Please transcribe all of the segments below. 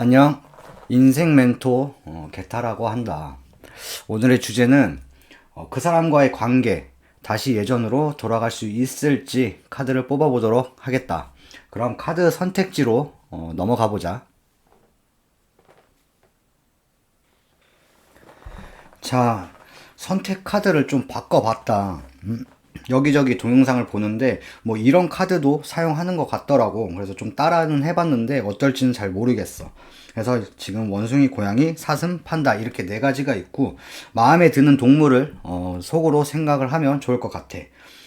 안녕. 인생 멘토 게타라고 한다. 오늘의 주제는 그 사람과의 관계 다시 예전으로 돌아갈 수 있을지 카드를 뽑아보도록 하겠다. 그럼 카드 선택지로 넘어가 보자. 자, 선택 카드를 좀 바꿔봤다. 여기저기 동영상을 보는데 뭐 이런 카드도 사용하는 것 같더라고. 그래서 좀 따라는 해봤는데 어떨지는 잘 모르겠어. 그래서 지금 원숭이, 고양이, 사슴, 판다 이렇게 네 가지가 있고 마음에 드는 동물을 속으로 생각을 하면 좋을 것 같아.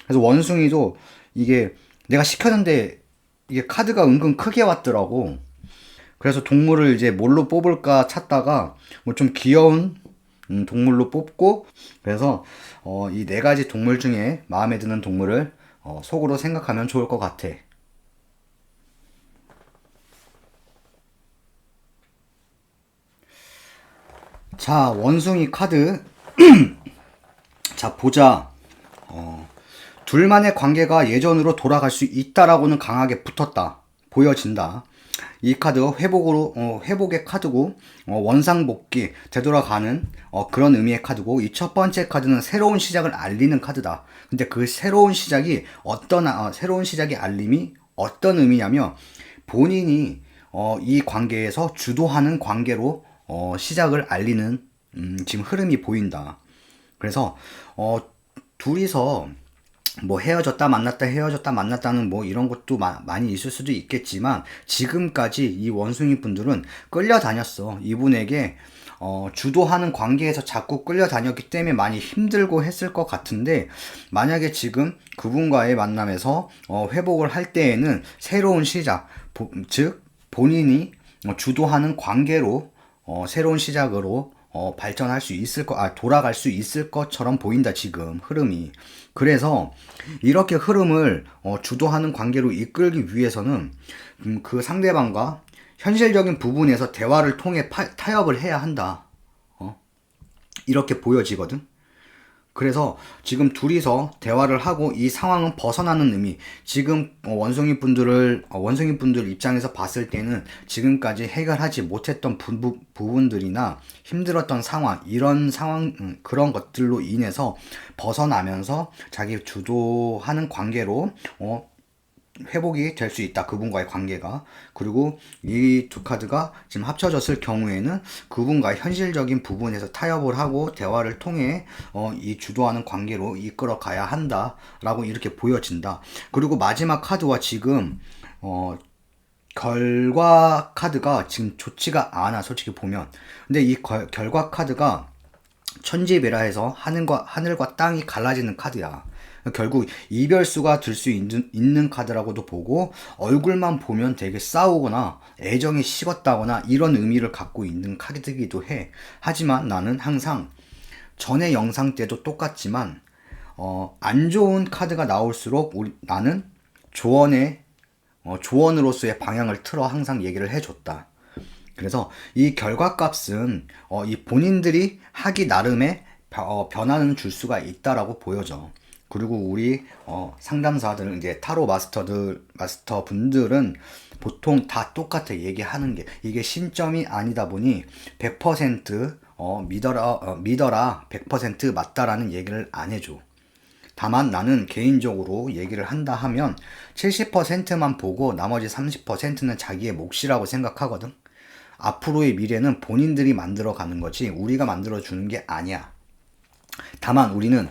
그래서 원숭이도 이게 내가 시켰는데 이게 카드가 은근 크게 왔더라고. 그래서 동물을 이제 뭘로 뽑을까 찾다가 뭐 좀 귀여운 동물로 뽑고, 그래서 이 네 가지 동물 중에 마음에 드는 동물을 속으로 생각하면 좋을 것 같아. 자, 원숭이 카드. 자, 보자. 둘만의 관계가 예전으로 돌아갈 수 있다라고는 강하게 붙었다. 보여진다. 이 카드 회복의 카드고, 원상복귀, 되돌아가는, 그런 의미의 카드고, 이 첫 번째 카드는 새로운 시작을 알리는 카드다. 근데 그 새로운 시작이 새로운 시작의 알림이 어떤 의미냐면, 본인이, 이 관계에서 주도하는 관계로, 시작을 알리는, 지금 흐름이 보인다. 그래서, 어, 둘이서 뭐 헤어졌다 만났다는 뭐 이런 것도 많이 있을 수도 있겠지만 지금까지 이 원숭이 분들은 끌려다녔어. 이분에게 주도하는 관계에서 자꾸 끌려다녔기 때문에 많이 힘들고 했을 것 같은데, 만약에 지금 그분과의 만남에서 회복을 할 때에는 새로운 시작, 즉 본인이 주도하는 관계로 새로운 시작으로 발전할 수 있을 돌아갈 수 있을 것처럼 보인다, 지금 흐름이. 그래서 이렇게 흐름을 주도하는 관계로 이끌기 위해서는 그 상대방과 현실적인 부분에서 대화를 통해 타협을 해야 한다. 이렇게 보여지거든. 그래서 지금 둘이서 대화를 하고 이 상황은 벗어나는 의미. 지금 원숭이 분들 입장에서 봤을 때는 지금까지 해결하지 못했던 부분들이나 힘들었던 상황, 이런 상황, 그런 것들로 인해서 벗어나면서 자기 주도하는 관계로 회복이 될 수 있다. 그분과의 관계가. 그리고 이 두 카드가 지금 합쳐졌을 경우에는 그분과의 현실적인 부분에서 타협을 하고 대화를 통해 이 주도하는 관계로 이끌어 가야 한다라고 이렇게 보여진다. 그리고 마지막 카드와 지금 결과 카드가 지금 좋지가 않아, 솔직히 보면. 근데 이 결과 카드가 천지배라해서 하늘과 땅이 갈라지는 카드야. 결국 이별수가 들 수 있는 카드라고도 보고, 얼굴만 보면 되게 싸우거나 애정이 식었다거나 이런 의미를 갖고 있는 카드이기도 해. 하지만 나는 항상 전에 영상 때도 똑같지만 안 좋은 카드가 나올수록 나는 조언으로서의 방향을 틀어 항상 얘기를 해줬다. 그래서 이 결과값은 이 본인들이 하기 나름의 변화는 줄 수가 있다라고 보여져. 그리고 우리 상담사들, 이제 타로 마스터 분들은 보통 다 똑같아. 얘기하는 게 이게 신점이 아니다 보니 100% 믿어라 100% 맞다라는 얘기를 안 해줘. 다만 나는 개인적으로 얘기를 한다 하면 70%만 보고 나머지 30%는 자기의 몫이라고 생각하거든. 앞으로의 미래는 본인들이 만들어 가는 거지 우리가 만들어 주는 게 아니야. 다만 우리는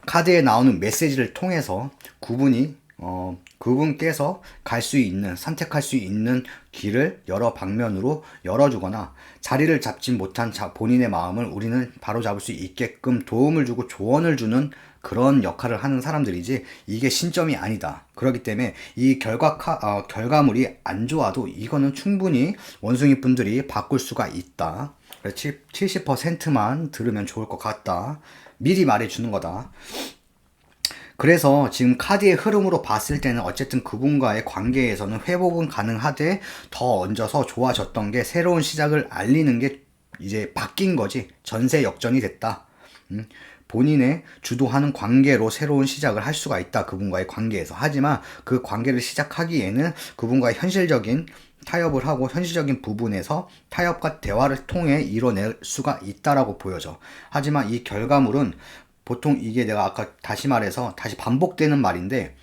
카드에 나오는 메시지를 통해서 그분께서 선택할 수 있는 길을 여러 방면으로 열어주거나 자리를 잡지 못한 본인의 마음을 우리는 바로 잡을 수 있게끔 도움을 주고 조언을 주는 그런 역할을 하는 사람들이지, 이게 신점이 아니다. 그렇기 때문에 이 결과물이 안 좋아도 이거는 충분히 원숭이 분들이 바꿀 수가 있다. 70%만 들으면 좋을 것 같다. 미리 말해주는 거다. 그래서 지금 카드의 흐름으로 봤을 때는 어쨌든 그분과의 관계에서는 회복은 가능하되 더 얹어서 좋아졌던 게 새로운 시작을 알리는 게 이제 바뀐 거지. 전세 역전이 됐다. 본인의 주도하는 관계로 새로운 시작을 할 수가 있다. 그분과의 관계에서. 하지만 그 관계를 시작하기에는 그분과의 현실적인 타협을 하고 현실적인 부분에서 타협과 대화를 통해 이뤄낼 수가 있다라고 보여져. 하지만 이 결과물은 보통 이게 내가 아까 다시 말해서 다시 반복되는 말인데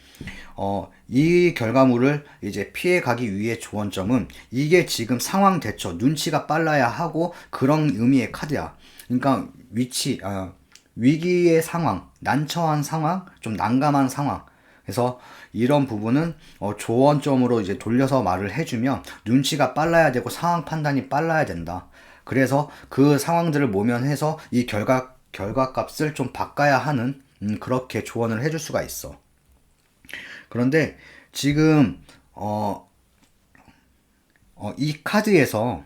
이 결과물을 이제 피해가기 위해 조언점은 이게 지금 상황 대처, 눈치가 빨라야 하고 그런 의미의 카드야. 그러니까 위기의 상황, 난처한 상황, 좀 난감한 상황. 그래서 이런 부분은 조언점으로 이제 돌려서 말을 해주면 눈치가 빨라야 되고 상황 판단이 빨라야 된다. 그래서 그 상황들을 모면해서 이 결과값을 좀 바꿔야 하는 그렇게 조언을 해줄 수가 있어. 그런데 지금 이 카드에서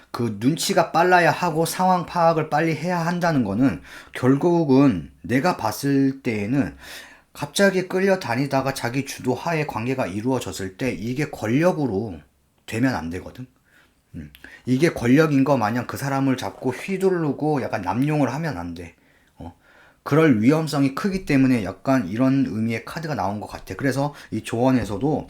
그 눈치가 빨라야 하고 상황 파악을 빨리 해야 한다는 거는 결국은 내가 봤을 때에는 갑자기 끌려다니다가 자기 주도하에 관계가 이루어졌을 때 이게 권력으로 되면 안 되거든. 이게 권력인 거 마냥 그 사람을 잡고 휘두르고 약간 남용을 하면 안 돼. 그럴 위험성이 크기 때문에 약간 이런 의미의 카드가 나온 것 같아. 그래서 이 조언에서도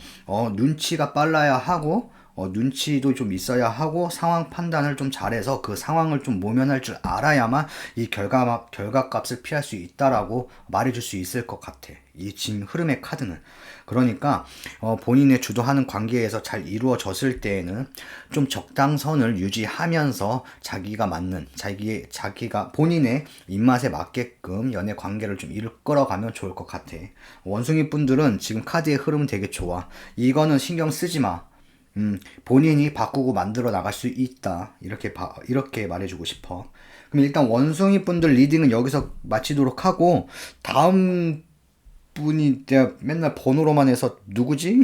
눈치가 빨라야 하고 눈치도 좀 있어야 하고 상황 판단을 좀 잘해서 그 상황을 좀 모면할 줄 알아야만 이 결과값을 피할 수 있다라고 말해줄 수 있을 것 같아. 이 지금 흐름의 카드는. 그러니까 본인의 주도하는 관계에서 잘 이루어졌을 때에는 좀 적당선을 유지하면서 자기가 맞는 자기가 본인의 입맛에 맞게끔 연애 관계를 좀 이끌어가면 좋을 것 같아. 원숭이 분들은 지금 카드의 흐름은 되게 좋아. 이거는 신경 쓰지 마. 본인이 바꾸고 만들어 나갈 수 있다. 이렇게 말해주고 싶어. 그럼 일단 원숭이 분들 리딩은 여기서 마치도록 하고, 다음 분이 내가 맨날 번호로만 해서 누구지?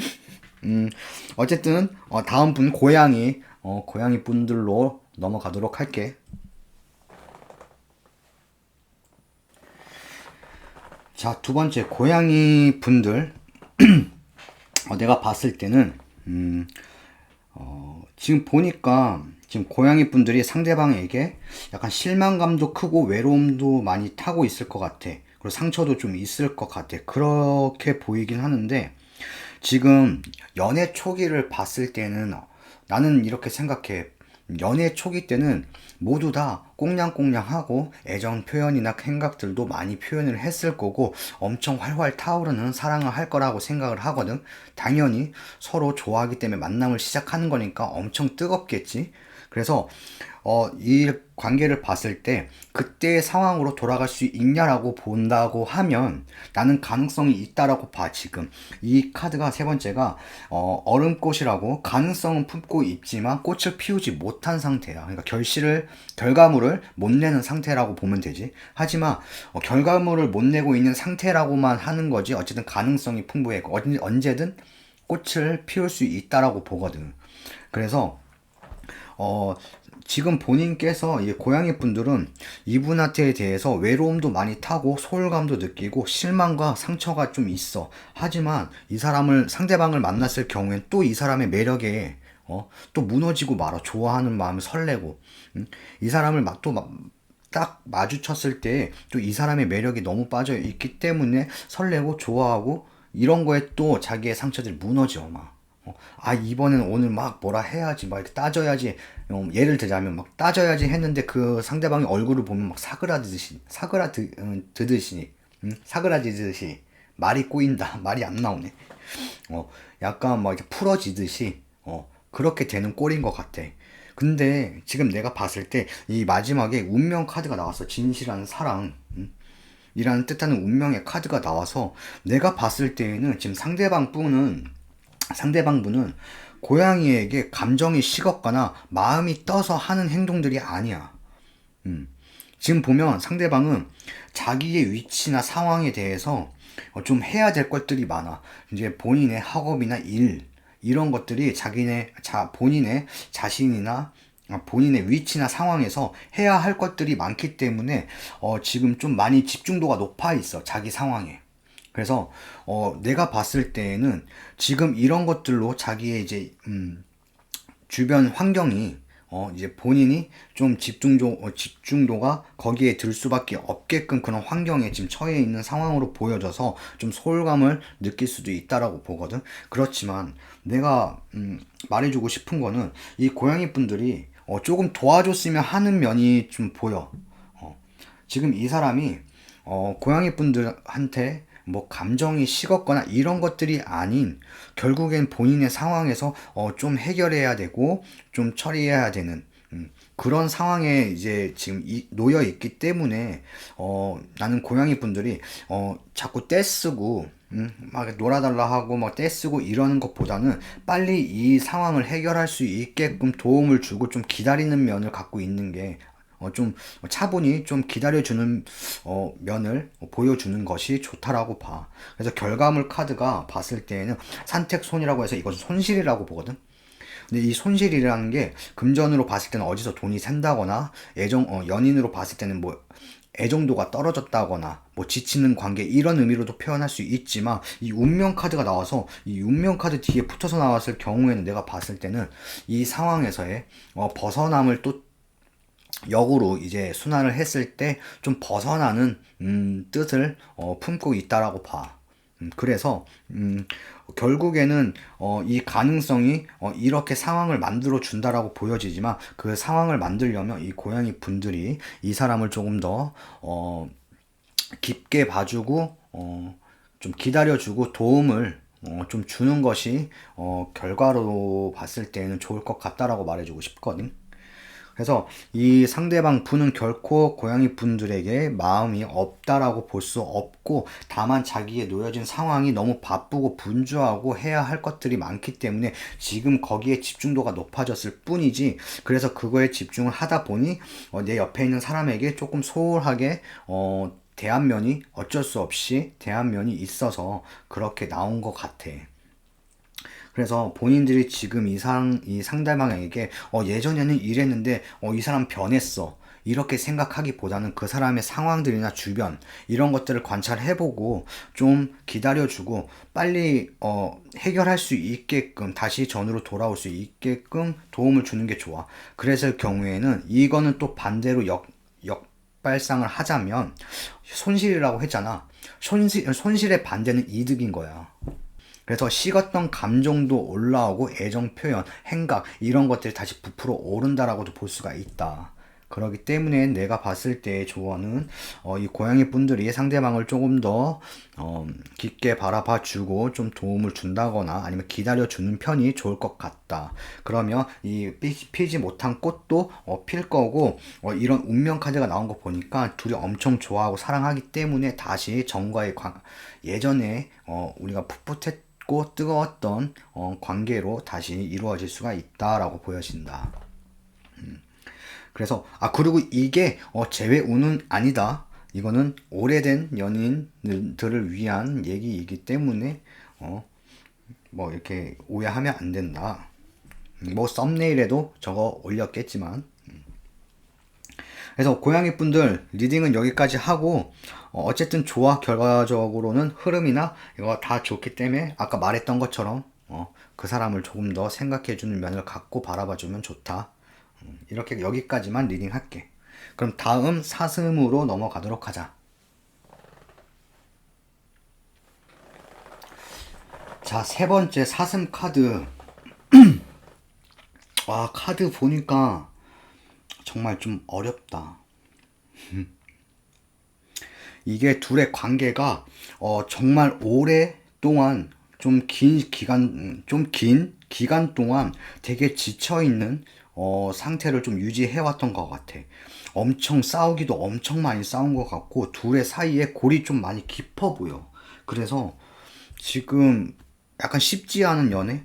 어쨌든, 다음 분 고양이 분들로 넘어가도록 할게. 자, 두 번째, 고양이 분들. 내가 봤을 때는, 지금 보니까 지금 고양이 분들이 상대방에게 약간 실망감도 크고 외로움도 많이 타고 있을 것 같아. 그리고 상처도 좀 있을 것 같아. 그렇게 보이긴 하는데 지금 연애 초기를 봤을 때는 나는 이렇게 생각해. 연애 초기 때는 모두 다 꽁냥꽁냥하고 애정 표현이나 생각들도 많이 표현을 했을 거고 엄청 활활 타오르는 사랑을 할 거라고 생각을 하거든. 당연히 서로 좋아하기 때문에 만남을 시작하는 거니까 엄청 뜨겁겠지. 그래서 이 관계를 봤을 때 그때의 상황으로 돌아갈 수 있냐라고 본다고 하면 나는 가능성이 있다라고 봐. 지금 이 카드가 세 번째가 얼음꽃이라고 가능성은 품고 있지만 꽃을 피우지 못한 상태야. 그러니까 결과물을 못 내는 상태라고 보면 되지. 하지만 결과물을 못 내고 있는 상태라고만 하는 거지. 어쨌든 가능성이 풍부해. 언제든 꽃을 피울 수 있다라고 보거든. 그래서 지금 본인께서 이 고양이 분들은 이분한테 대해서 외로움도 많이 타고 소홀감도 느끼고 실망과 상처가 좀 있어. 하지만 이 상대방을 만났을 경우엔 또 이 사람의 매력에 또 무너지고 말아. 좋아하는 마음이 설레고. 이 사람을 딱 마주쳤을 때 또 이 사람의 매력이 너무 빠져 있기 때문에 설레고 좋아하고 이런 거에 또 자기의 상처들이 무너져 막. 이번엔 오늘 막 뭐라 해야지, 막 이렇게 따져야지. 예를 들자면 막 따져야지 했는데 그 상대방의 얼굴을 보면 막 사그라지듯이 말이 꼬인다. 말이 안 나오네. 약간 막 이렇게 풀어지듯이, 그렇게 되는 꼴인 것 같아. 근데 지금 내가 봤을 때 이 마지막에 운명 카드가 나왔어. 진실한 사랑. 이라는 뜻하는 운명의 카드가 나와서 내가 봤을 때에는 지금 상대방분은 고양이에게 감정이 식었거나 마음이 떠서 하는 행동들이 아니야. 지금 보면 상대방은 자기의 위치나 상황에 대해서 좀 해야 될 것들이 많아. 이제 본인의 학업이나 일, 이런 것들이 본인의 자신이나 본인의 위치나 상황에서 해야 할 것들이 많기 때문에 지금 좀 많이 집중도가 높아 있어. 자기 상황에. 그래서 내가 봤을 때에는 지금 이런 것들로 자기의 이제 주변 환경이 이제 본인이 좀 집중도가 거기에 들 수밖에 없게끔 그런 환경에 지금 처해 있는 상황으로 보여져서 좀 소홀감을 느낄 수도 있다라고 보거든. 그렇지만 내가 말해주고 싶은 거는 이 고양이 분들이 조금 도와줬으면 하는 면이 좀 보여. 지금 이 사람이 고양이 분들한테 뭐 감정이 식었거나 이런 것들이 아닌 결국엔 본인의 상황에서 좀 해결해야 되고 좀 처리해야 되는 그런 상황에 이제 지금 놓여 있기 때문에 나는 고양이 분들이 자꾸 떼쓰고 막 놀아달라 하고 막 떼쓰고 이러는 것보다는 빨리 이 상황을 해결할 수 있게끔 도움을 주고 좀 기다리는 면을 갖고 있는 게 좀 차분히 좀 기다려주는 면을 보여주는 것이 좋다라고 봐. 그래서 결과물 카드가 봤을 때에는 산택손이라고 해서 이것은 손실이라고 보거든. 근데 이 손실이라는 게 금전으로 봤을 때는 어디서 돈이 샌다거나 연인으로 봤을 때는 뭐 애정도가 떨어졌다거나 뭐 지치는 관계 이런 의미로도 표현할 수 있지만 이 운명 카드가 나와서 이 운명 카드 뒤에 붙어서 나왔을 경우에는 내가 봤을 때는 이 상황에서의 벗어남을 또 역으로 이제 순환을 했을 때 좀 벗어나는 뜻을 품고 있다라고 봐. 그래서 결국에는 이 가능성이 이렇게 상황을 만들어 준다라고 보여지지만 그 상황을 만들려면 이 고양이 분들이 이 사람을 조금 더 깊게 봐주고 좀 기다려주고 도움을 좀 주는 것이 결과로 봤을 때는 좋을 것 같다라고 말해주고 싶거든. 그래서 이 상대방 분은 결코 고양이 분들에게 마음이 없다라고 볼 수 없고 다만 자기에 놓여진 상황이 너무 바쁘고 분주하고 해야 할 것들이 많기 때문에 지금 거기에 집중도가 높아졌을 뿐이지 그래서 그거에 집중을 하다 보니 내 옆에 있는 사람에게 조금 소홀하게 대한 면이 어쩔 수 없이 대한 면이 있어서 그렇게 나온 것 같아. 그래서 본인들이 지금 이 상대방에게 예전에는 이랬는데 이 사람 변했어. 이렇게 생각하기보다는 그 사람의 상황들이나 주변 이런 것들을 관찰해보고 좀 기다려주고 빨리 해결할 수 있게끔 다시 전으로 돌아올 수 있게끔 도움을 주는 게 좋아. 그랬을 경우에는 이거는 또 반대로 역발상을 하자면 손실이라고 했잖아. 손실의 반대는 이득인 거야. 그래서 식었던 감정도 올라오고 애정 표현, 행각 이런 것들이 다시 부풀어 오른다라고도 볼 수가 있다. 그렇기 때문에 내가 봤을 때의 조언은 이 고양이 분들이 상대방을 조금 더 깊게 바라봐 주고 좀 도움을 준다거나 아니면 기다려 주는 편이 좋을 것 같다. 그러면 이 피지 못한 꽃도 필 거고 이런 운명 카드가 나온 거 보니까 둘이 엄청 좋아하고 사랑하기 때문에 다시 전과의 예전에 우리가 풋풋했 뜨거웠던 관계로 다시 이루어질 수가 있다라고 보여진다. 그래서 그리고 이게 재회운은 아니다. 이거는 오래된 연인들을 위한 얘기이기 때문에 뭐 이렇게 오해하면 안 된다. 뭐 썸네일에도 저거 올렸겠지만 그래서 고양이 분들 리딩은 여기까지 하고 어쨌든 좋아. 결과적으로는 흐름이나 이거 다 좋기 때문에 아까 말했던 것처럼 그 사람을 조금 더 생각해주는 면을 갖고 바라봐주면 좋다. 이렇게 여기까지만 리딩 할게. 그럼 다음 사슴으로 넘어가도록 하자. 자, 세 번째 사슴 카드. 와, 카드 보니까 정말 좀 어렵다. 이게 둘의 관계가 정말 오랫동안 좀 긴 기간 동안 되게 지쳐 있는 상태를 좀 유지해 왔던 것 같아. 엄청 싸우기도 엄청 많이 싸운 것 같고 둘의 사이에 골이 좀 많이 깊어 보여. 그래서 지금 약간 쉽지 않은 연애?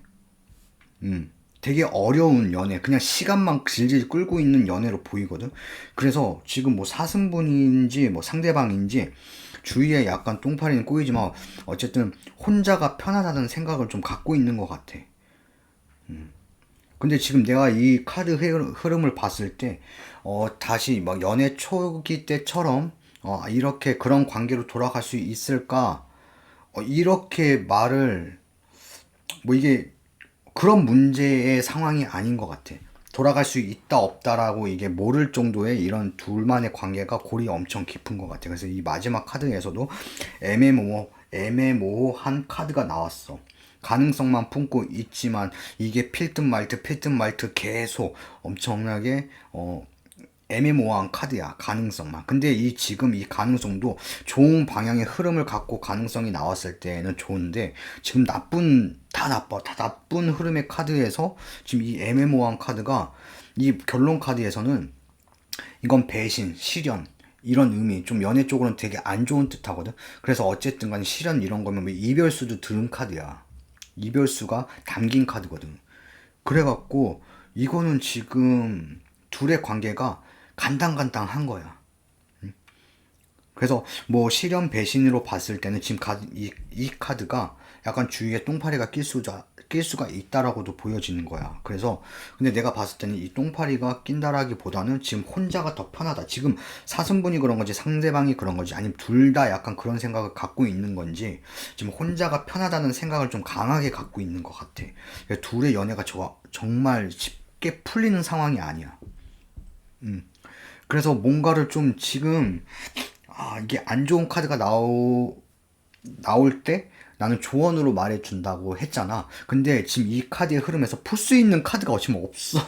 되게 어려운 연애, 그냥 시간만 질질 끌고 있는 연애로 보이거든. 그래서 지금 뭐 사슴분인지 뭐 상대방인지 주위에 약간 똥파리는 꼬이지만 어쨌든 혼자가 편하다는 생각을 좀 갖고 있는 것 같아. 근데 지금 내가 이 카드 흐름을 봤을 때 다시 막 연애 초기 때처럼 이렇게 그런 관계로 돌아갈 수 있을까? 이렇게 말을 뭐 이게 그런 문제의 상황이 아닌 것 같아. 돌아갈 수 있다 없다라고 이게 모를 정도의 이런 둘만의 관계가 골이 엄청 깊은 것 같아. 그래서 이 마지막 카드에서도 애매모호한 카드가 나왔어. 가능성만 품고 있지만 이게 필 듯 말듯 계속 엄청나게 애매모호한 카드야. 가능성만. 근데 지금 이 가능성도 좋은 방향의 흐름을 갖고 가능성이 나왔을 때는 좋은데, 지금 다 나쁜 흐름의 카드에서 지금 이 애매모호한 카드가, 이 결론 카드에서는 이건 배신, 실현, 이런 의미, 좀 연애 쪽으로는 되게 안 좋은 뜻 하거든. 그래서 어쨌든 간에 실현 이런 거면 뭐 이별수도 들은 카드야. 이별수가 담긴 카드거든. 그래갖고 이거는 지금 둘의 관계가 간당간당한 거야. 그래서 뭐 실현 배신으로 봤을 때는 지금 이 카드가 약간 주위에 똥파리가 낄 수가 있다라고도 보여지는 거야. 그래서 근데 내가 봤을 때는 이 똥파리가 낀다라기보다는 지금 혼자가 더 편하다. 지금 사슴분이 그런 건지 상대방이 그런 건지 아니면 둘 다 약간 그런 생각을 갖고 있는 건지 지금 혼자가 편하다는 생각을 좀 강하게 갖고 있는 것 같아. 둘의 연애가 정말 쉽게 풀리는 상황이 아니야. 그래서 뭔가를 좀 지금 이게 안 좋은 카드가 나올 때 나는 조언으로 말해준다고 했잖아. 근데 지금 이 카드의 흐름에서 풀 수 있는 카드가 지금 없어.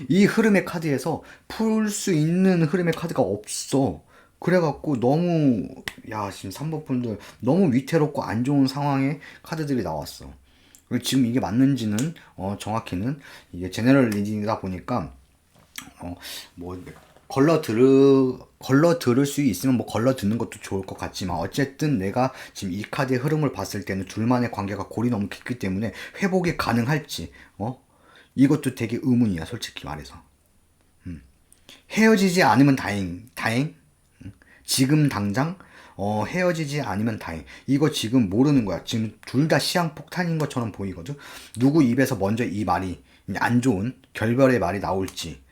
이 흐름의 카드에서 풀 수 있는 흐름의 카드가 없어. 그래갖고 지금 3번 분들 너무 위태롭고 안 좋은 상황의 카드들이 나왔어. 그리고 지금 이게 맞는지는, 정확히는 이게 제너럴 리딩이다 보니까, 뭐 걸러 들을 수 있으면 뭐 걸러 듣는 것도 좋을 것 같지만 어쨌든 내가 지금 이 카드의 흐름을 봤을 때는 둘만의 관계가 골이 너무 깊기 때문에 회복이 가능할지 이것도 되게 의문이야, 솔직히 말해서. 헤어지지 않으면 다행. 지금 당장 헤어지지 않으면 다행. 이거 지금 모르는 거야. 지금 둘 다 시한폭탄인 것처럼 보이거든. 누구 입에서 먼저 이 말이 안 좋은 결별의 말이 나올지.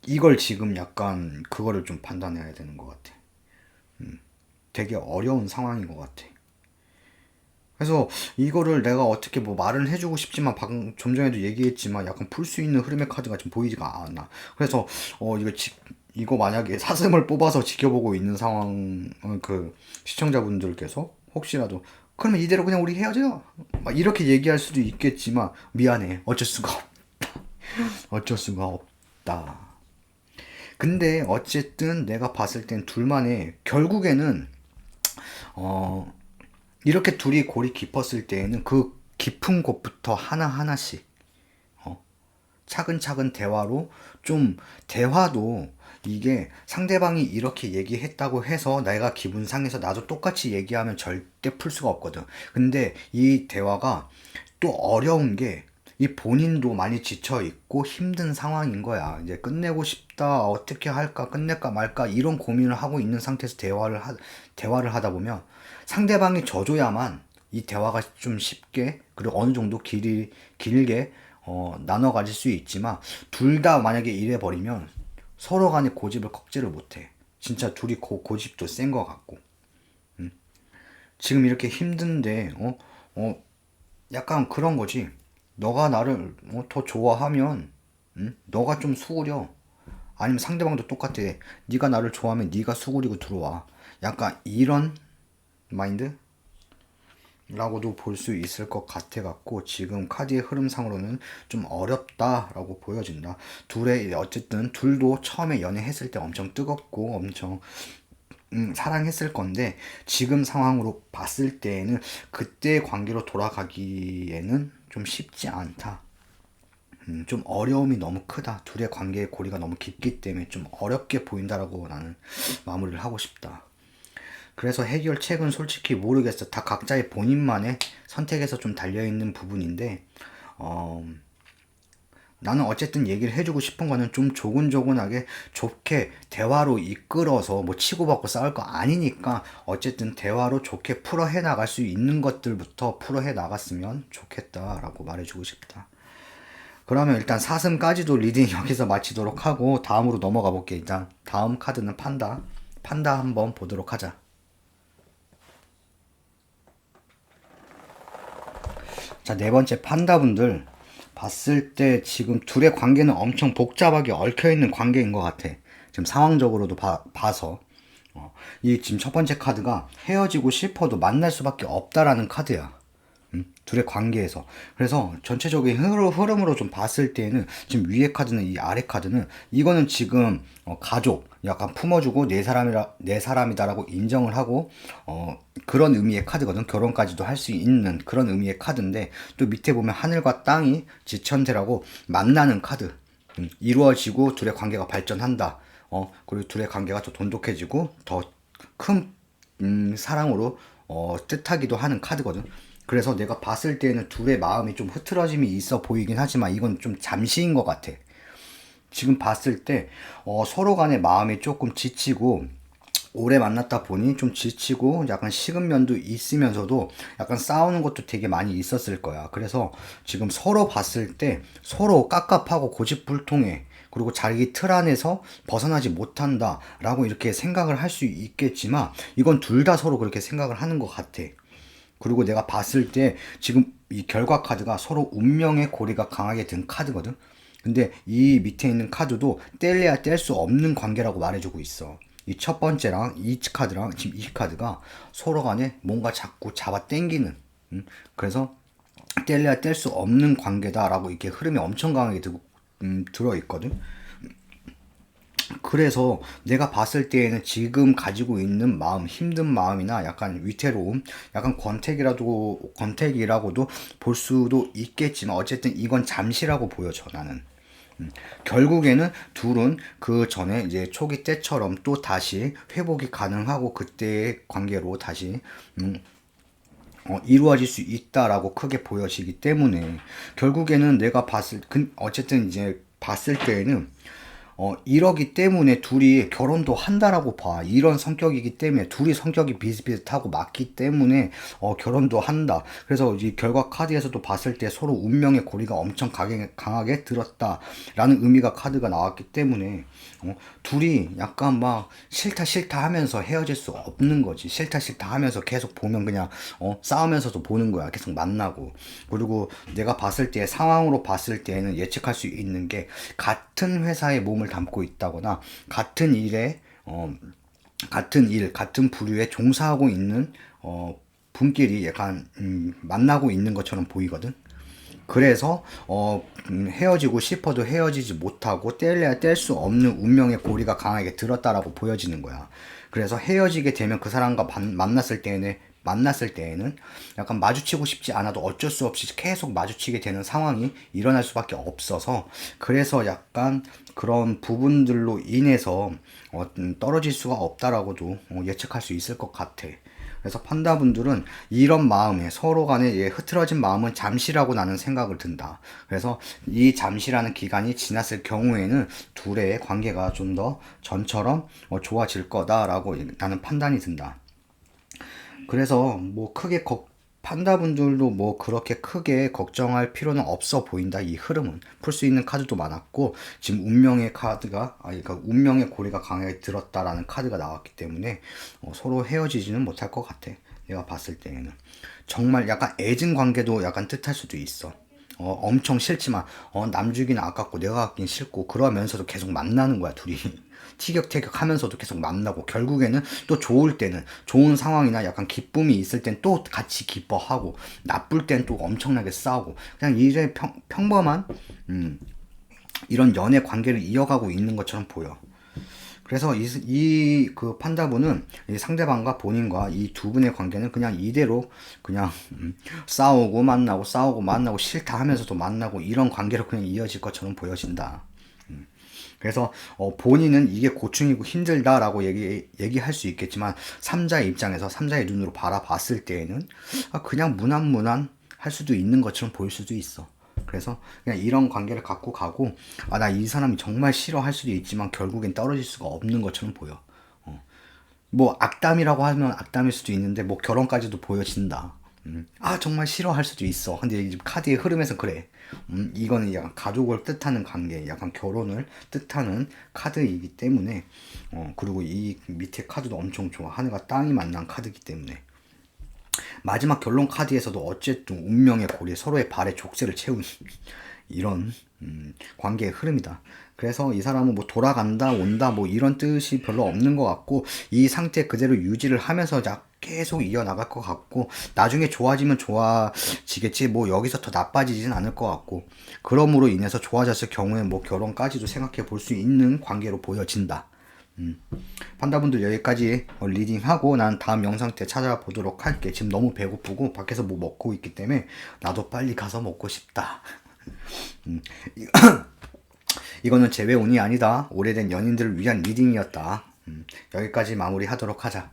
이걸 지금 약간 그거를 좀 판단해야 되는 것 같아. 되게 어려운 상황인 것 같아. 그래서 이거를 내가 어떻게 뭐 말은 해주고 싶지만 방금 좀 전에도 얘기했지만 약간 풀 수 있는 흐름의 카드가 지금 보이지가 않아. 그래서 이거 만약에 사슴을 뽑아서 지켜보고 있는 상황, 그 시청자분들께서 혹시라도 그러면 이대로 그냥 우리 헤어져 막 이렇게 얘기할 수도 있겠지만 미안해, 어쩔 수가 없다. 근데 어쨌든 내가 봤을 땐 둘만의 결국에는 어 이렇게 둘이 골이 깊었을 때에는 그 깊은 곳부터 하나하나씩 차근차근 대화로 좀 대화도 이게 상대방이 이렇게 얘기했다고 해서 내가 기분 상해서 나도 똑같이 얘기하면 절대 풀 수가 없거든. 근데 이 대화가 또 어려운 게 이 본인도 많이 지쳐 있고 힘든 상황인 거야. 이제 끝내고 싶다. 어떻게 할까? 끝낼까 말까? 이런 고민을 하고 있는 상태에서 대화를 하다 보면 상대방이 져줘야만 이 대화가 좀 쉽게 그리고 어느 정도 길게 나눠 가질 수 있지만 둘 다 만약에 이래 버리면 서로 간에 고집을 꺾지를 못해. 진짜 둘이 고집도 센 것 같고. 지금 이렇게 힘든데 약간 그런 거지. 너가 나를 더 좋아하면 너가 좀 수그려. 아니면 상대방도 똑같아. 네가 나를 좋아하면 네가 수그리고 들어와. 약간 이런 마인드? 라고도 볼 수 있을 것 같아 갖고 지금 카드의 흐름상으로는 좀 어렵다라고 보여진다. 어쨌든 둘도 처음에 연애했을 때 엄청 뜨겁고 엄청 사랑했을 건데 지금 상황으로 봤을 때에는 그때 관계로 돌아가기에는 좀 쉽지 않다. 좀 어려움이 너무 크다. 둘의 관계의 고리가 너무 깊기 때문에 좀 어렵게 보인다라고 나는 마무리를 하고 싶다. 그래서 해결책은 솔직히 모르겠어. 다 각자의 본인만의 선택에서 좀 달려있는 부분인데, 어, 나는 어쨌든 얘기를 해주고 싶은 거는 좀 조근조근하게 좋게 대화로 이끌어서 뭐 치고받고 싸울 거 아니니까 어쨌든 대화로 좋게 풀어해 나갈 수 있는 것들부터 풀어해 나갔으면 좋겠다라고 말해주고 싶다. 그러면 일단 사슴까지도 리딩 여기서 마치도록 하고 다음으로 넘어가 볼게. 일단 다음 카드는 판다. 판다 한번 보도록 하자. 자, 네 번째 판다분들. 봤을 때 지금 둘의 관계는 엄청 복잡하게 얽혀있는 관계인 것 같아. 지금 상황적으로도 봐서. 이 지금 첫 번째 카드가 헤어지고 싶어도 만날 수밖에 없다라는 카드야. 둘의 관계에서. 그래서 전체적인 흐름으로 좀 봤을 때는 지금 위에 카드는 이 아래 카드는 이거는 지금 가족 약간 품어주고 내 사람이다라고 인정을 하고 그런 의미의 카드거든. 결혼까지도 할 수 있는 그런 의미의 카드인데 또 밑에 보면 하늘과 땅이 지천대라고 만나는 카드. 이루어지고 둘의 관계가 발전한다. 그리고 둘의 관계가 더 돈독해지고 더 큰 사랑으로 뜻하기도 하는 카드거든. 그래서 내가 봤을 때는 둘의 마음이 좀 흐트러짐이 있어 보이긴 하지만 이건 좀 잠시인 것 같아. 지금 봤을 때 서로 간의 마음이 조금 지치고 오래 만났다 보니 좀 지치고 약간 식은 면도 있으면서도 약간 싸우는 것도 되게 많이 있었을 거야. 그래서 지금 서로 봤을 때 서로 깝깝하고 고집불통해. 그리고 자기 틀 안에서 벗어나지 못한다 라고 이렇게 생각을 할 수 있겠지만 이건 둘 다 서로 그렇게 생각을 하는 것 같아. 그리고 내가 봤을 때 지금 이 결과 카드가 서로 운명의 고리가 강하게 든 카드거든. 근데 이 밑에 있는 카드도 뗄래야 뗄 수 없는 관계라고 말해주고 있어. 이 첫 번째랑 이 카드랑 지금 이 카드가 서로 간에 뭔가 자꾸 잡아 당기는 그래서 뗄래야 뗄 수 없는 관계다라고 이렇게 흐름이 엄청 강하게 들어있거든. 그래서 내가 봤을 때에는 지금 가지고 있는 마음, 힘든 마음이나 약간 위태로움, 약간 권태기라고도 볼 수도 있겠지만 어쨌든 이건 잠시라고 보여져 나는. 결국에는 둘은 그 전에 이제 초기 때처럼 또 다시 회복이 가능하고 그때의 관계로 다시 이루어질 수 있다라고 크게 보여지기 때문에 결국에는 내가 어쨌든 이제 봤을 때에는 이러기 때문에 둘이 결혼도 한다라고 봐. 이런 성격이기 때문에 둘이 성격이 비슷비슷하고 맞기 때문에 결혼도 한다. 그래서 이 결과 카드에서도 봤을 때 서로 운명의 고리가 엄청 강하게 들었다라는 의미가 카드가 나왔기 때문에 둘이 약간 막 싫다 싫다 하면서 헤어질 수 없는 거지. 싫다 싫다 하면서 계속 보면 그냥 싸우면서도 보는 거야. 계속 만나고. 그리고 내가 봤을 때 상황으로 봤을 때는 예측할 수 있는 게 같은 회사에 몸을 담고 있다거나 같은 일에 같은 부류에 종사하고 있는 분끼리 약간 만나고 있는 것처럼 보이거든. 그래서 헤어지고 싶어도 헤어지지 못하고 뗄래야 뗄 수 없는 운명의 고리가 강하게 들었다라고 보여지는 거야. 그래서 헤어지게 되면 그 사람과 만났을 때에는 약간 마주치고 싶지 않아도 어쩔 수 없이 계속 마주치게 되는 상황이 일어날 수밖에 없어서 그래서 약간 그런 부분들로 인해서 떨어질 수가 없다라고도 예측할 수 있을 것 같아. 그래서 판다분들은 이런 마음에 서로 간에 흐트러진 마음은 잠시라고 나는 생각을 든다. 그래서 이 잠시라는 기간이 지났을 경우에는 둘의 관계가 좀 더 전처럼 좋아질 거다라고 나는 판단이 든다. 그래서 뭐 판다분들도 뭐 그렇게 크게 걱정할 필요는 없어 보인다. 이 흐름은 풀 수 있는 카드도 많았고 지금 그러니까 운명의 고리가 강하게 들었다라는 카드가 나왔기 때문에 서로 헤어지지는 못할 것 같아. 내가 봤을 때에는 정말 약간 애증 관계도 약간 뜻할 수도 있어. 엄청 싫지만 남 주기는 아깝고 내가 갖긴 싫고 그러면서도 계속 만나는 거야 둘이. 티격태격 하면서도 계속 만나고 결국에는 또 좋을 때는 좋은 상황이나 약간 기쁨이 있을 땐 또 같이 기뻐하고 나쁠 땐 또 엄청나게 싸우고 그냥 이제 평범한 이런 연애 관계를 이어가고 있는 것처럼 보여. 그래서 그 판다분은 이 상대방과 본인과 이 두 분의 관계는 그냥 이대로 그냥 싸우고 만나고 싫다 하면서도 만나고 이런 관계로 그냥 이어질 것처럼 보여진다. 그래서 본인은 이게 고충이고 힘들다라고 얘기할 수 있겠지만 3자의 입장에서 3자의 눈으로 바라봤을 때에는 그냥 무난무난 할 수도 있는 것처럼 보일 수도 있어. 그래서 그냥 이런 관계를 갖고 가고 나 이 사람이 정말 싫어할 수도 있지만 결국엔 떨어질 수가 없는 것처럼 보여. 뭐 악담이라고 하면 악담일 수도 있는데 뭐 결혼까지도 보여진다. 정말 싫어할 수도 있어. 근데 이 카드의 흐름에서 그래. 이거는 약간 가족을 뜻하는 관계, 약간 결혼을 뜻하는 카드이기 때문에, 그리고 이 밑에 카드도 엄청 좋아. 하늘과 땅이 만난 카드이기 때문에. 마지막 결론 카드에서도 어쨌든 운명의 고리, 서로의 발에 족쇄를 채운 이런 관계의 흐름이다. 그래서 이 사람은 뭐 돌아간다, 온다, 뭐 이런 뜻이 별로 없는 것 같고, 이 상태 그대로 유지를 하면서 계속 이어나갈 것 같고, 나중에 좋아지면 좋아지겠지, 뭐 여기서 더 나빠지진 않을 것 같고, 그러므로 인해서 좋아졌을 경우에 뭐 결혼까지도 생각해 볼 수 있는 관계로 보여진다. 판다분들 여기까지 리딩하고 난 다음 영상 때 찾아보도록 할게. 지금 너무 배고프고 밖에서 뭐 먹고 있기 때문에 나도 빨리 가서 먹고 싶다. 이거는 재회운이 아니다. 오래된 연인들을 위한 리딩이었다. 여기까지 마무리하도록 하자.